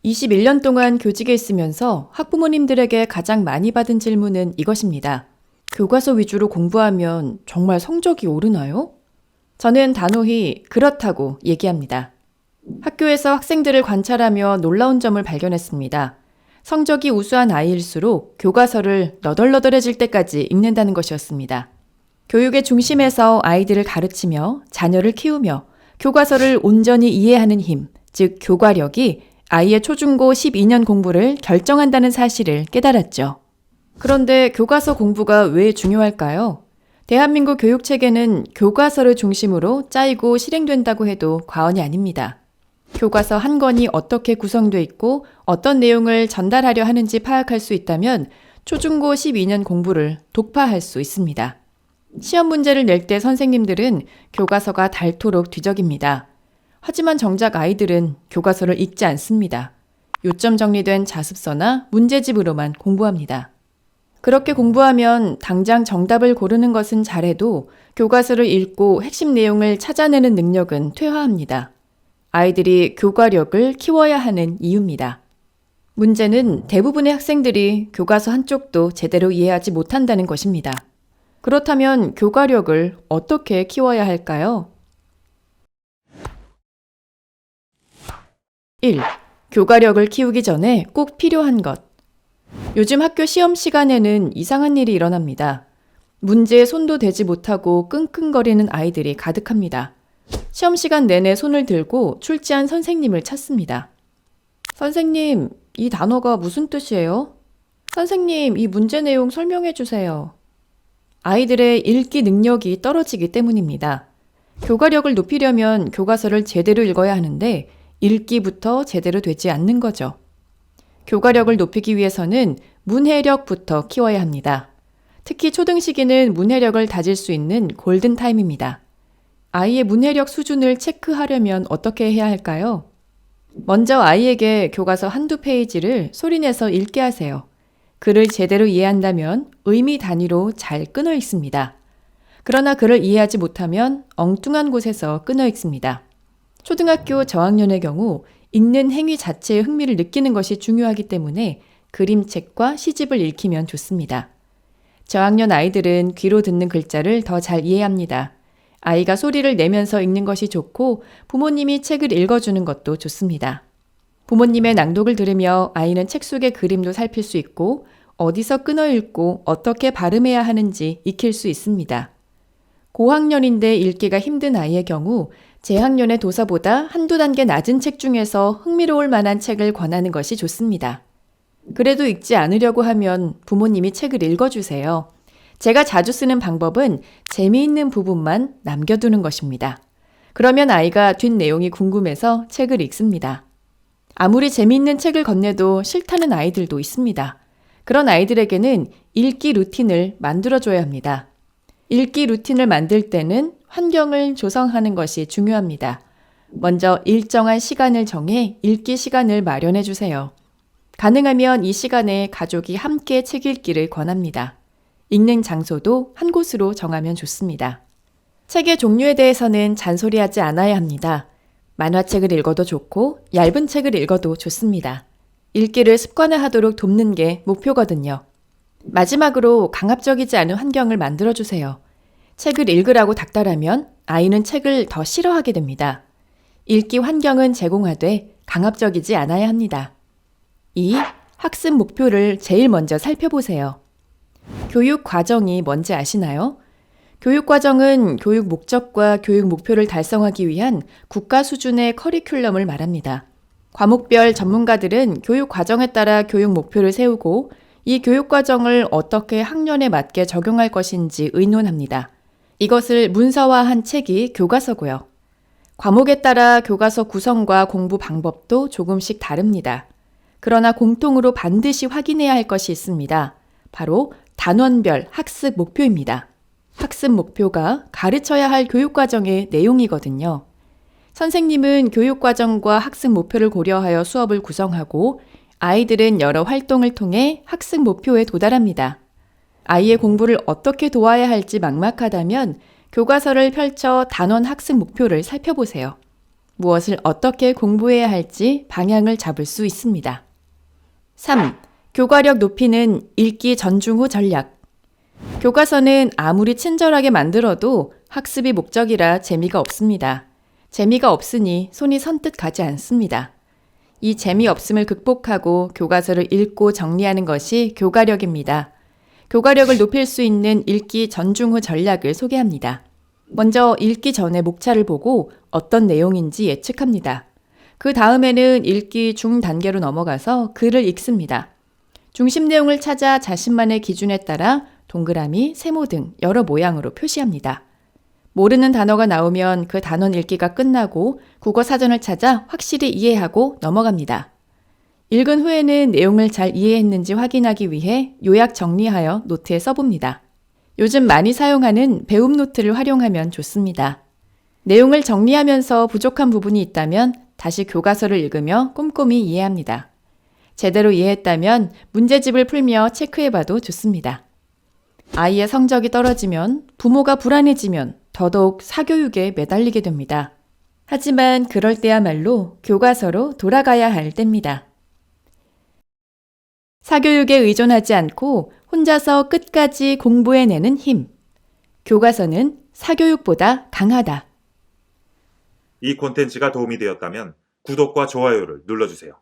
21년 동안 교직에 있으면서 학부모님들에게 가장 많이 받은 질문은 이것입니다. 교과서 위주로 공부하면 정말 성적이 오르나요? 저는 단호히 그렇다고 얘기합니다. 학교에서 학생들을 관찰하며 놀라운 점을 발견했습니다. 성적이 우수한 아이일수록 교과서를 너덜너덜해질 때까지 읽는다는 것이었습니다. 교육의 중심에서 아이들을 가르치며 자녀를 키우며 교과서를 온전히 이해하는 힘, 즉 교과력이 아이의 초중고 12년 공부를 결정한다는 사실을 깨달았죠. 그런데 교과서 공부가 왜 중요할까요? 대한민국 교육체계는 교과서를 중심으로 짜이고 실행된다고 해도 과언이 아닙니다. 교과서 한 권이 어떻게 구성돼 있고 어떤 내용을 전달하려 하는지 파악할 수 있다면 초중고 12년 공부를 독파할 수 있습니다. 시험 문제를 낼 때 선생님들은 교과서가 닳도록 뒤적입니다. 하지만 정작 아이들은 교과서를 읽지 않습니다. 요점 정리된 자습서나 문제집으로만 공부합니다. 그렇게 공부하면 당장 정답을 고르는 것은 잘해도 교과서를 읽고 핵심 내용을 찾아내는 능력은 퇴화합니다. 아이들이 교과력을 키워야 하는 이유입니다. 문제는 대부분의 학생들이 교과서 한쪽도 제대로 이해하지 못한다는 것입니다. 그렇다면 교과력을 어떻게 키워야 할까요? 1. 교과력을 키우기 전에 꼭 필요한 것. 요즘 학교 시험 시간에는 이상한 일이 일어납니다. 문제에 손도 대지 못하고 끙끙거리는 아이들이 가득합니다. 시험 시간 내내 손을 들고 출제한 선생님을 찾습니다. 선생님, 이 단어가 무슨 뜻이에요? 선생님, 이 문제 내용 설명해 주세요. 아이들의 읽기 능력이 떨어지기 때문입니다. 교과력을 높이려면 교과서를 제대로 읽어야 하는데 읽기부터 제대로 되지 않는 거죠. 교과력을 높이기 위해서는 문해력부터 키워야 합니다. 특히 초등 시기는 문해력을 다질 수 있는 골든타임입니다. 아이의 문해력 수준을 체크하려면 어떻게 해야 할까요? 먼저 아이에게 교과서 한두 페이지를 소리내서 읽게 하세요. 글을 제대로 이해한다면 의미 단위로 잘 끊어 읽습니다. 그러나 글을 이해하지 못하면 엉뚱한 곳에서 끊어 읽습니다. 초등학교 저학년의 경우 읽는 행위 자체에 흥미를 느끼는 것이 중요하기 때문에 그림책과 시집을 읽히면 좋습니다. 저학년 아이들은 귀로 듣는 글자를 더 잘 이해합니다. 아이가 소리를 내면서 읽는 것이 좋고 부모님이 책을 읽어주는 것도 좋습니다. 부모님의 낭독을 들으며 아이는 책 속의 그림도 살필 수 있고 어디서 끊어 읽고 어떻게 발음해야 하는지 익힐 수 있습니다. 고학년인데 읽기가 힘든 아이의 경우 재학년의 도서보다 한두 단계 낮은 책 중에서 흥미로울 만한 책을 권하는 것이 좋습니다. 그래도 읽지 않으려고 하면 부모님이 책을 읽어주세요. 제가 자주 쓰는 방법은 재미있는 부분만 남겨두는 것입니다. 그러면 아이가 뒷내용이 궁금해서 책을 읽습니다. 아무리 재미있는 책을 건네도 싫다는 아이들도 있습니다. 그런 아이들에게는 읽기 루틴을 만들어줘야 합니다. 읽기 루틴을 만들 때는 환경을 조성하는 것이 중요합니다. 먼저 일정한 시간을 정해 읽기 시간을 마련해 주세요. 가능하면 이 시간에 가족이 함께 책 읽기를 권합니다. 읽는 장소도 한 곳으로 정하면 좋습니다. 책의 종류에 대해서는 잔소리하지 않아야 합니다. 만화책을 읽어도 좋고 얇은 책을 읽어도 좋습니다. 읽기를 습관화하도록 돕는 게 목표거든요. 마지막으로 강압적이지 않은 환경을 만들어주세요. 책을 읽으라고 닥달하면 아이는 책을 더 싫어하게 됩니다. 읽기 환경은 제공하되 강압적이지 않아야 합니다. 2. 학습 목표를 제일 먼저 살펴보세요. 교육 과정이 뭔지 아시나요? 교육 과정은 교육 목적과 교육 목표를 달성하기 위한 국가 수준의 커리큘럼을 말합니다. 과목별 전문가들은 교육 과정에 따라 교육 목표를 세우고 이 교육 과정을 어떻게 학년에 맞게 적용할 것인지 의논합니다. 이것을 문서화한 책이 교과서고요. 과목에 따라 교과서 구성과 공부 방법도 조금씩 다릅니다. 그러나 공통으로 반드시 확인해야 할 것이 있습니다. 바로 단원별 학습 목표입니다. 학습 목표가 가르쳐야 할 교육과정의 내용이거든요. 선생님은 교육과정과 학습 목표를 고려하여 수업을 구성하고 아이들은 여러 활동을 통해 학습 목표에 도달합니다. 아이의 공부를 어떻게 도와야 할지 막막하다면 교과서를 펼쳐 단원 학습 목표를 살펴보세요. 무엇을 어떻게 공부해야 할지 방향을 잡을 수 있습니다. 3. 교과력 높이는 읽기 전중 후 전략. 교과서는 아무리 친절하게 만들어도 학습이 목적이라 재미가 없습니다. 재미가 없으니 손이 선뜻 가지 않습니다. 이 재미없음을 극복하고 교과서를 읽고 정리하는 것이 교과력입니다. 교과력을 높일 수 있는 읽기 전중 후 전략을 소개합니다. 먼저 읽기 전에 목차를 보고 어떤 내용인지 예측합니다. 그 다음에는 읽기 중 단계로 넘어가서 글을 읽습니다. 중심 내용을 찾아 자신만의 기준에 따라 동그라미, 세모 등 여러 모양으로 표시합니다. 모르는 단어가 나오면 그 단어 읽기가 끝나고 국어 사전을 찾아 확실히 이해하고 넘어갑니다. 읽은 후에는 내용을 잘 이해했는지 확인하기 위해 요약 정리하여 노트에 써봅니다. 요즘 많이 사용하는 배움 노트를 활용하면 좋습니다. 내용을 정리하면서 부족한 부분이 있다면 다시 교과서를 읽으며 꼼꼼히 이해합니다. 제대로 이해했다면 문제집을 풀며 체크해봐도 좋습니다. 아이의 성적이 떨어지면, 부모가 불안해지면 더더욱 사교육에 매달리게 됩니다. 하지만 그럴 때야말로 교과서로 돌아가야 할 때입니다. 사교육에 의존하지 않고 혼자서 끝까지 공부해내는 힘. 교과서는 사교육보다 강하다. 이 콘텐츠가 도움이 되었다면 구독과 좋아요를 눌러주세요.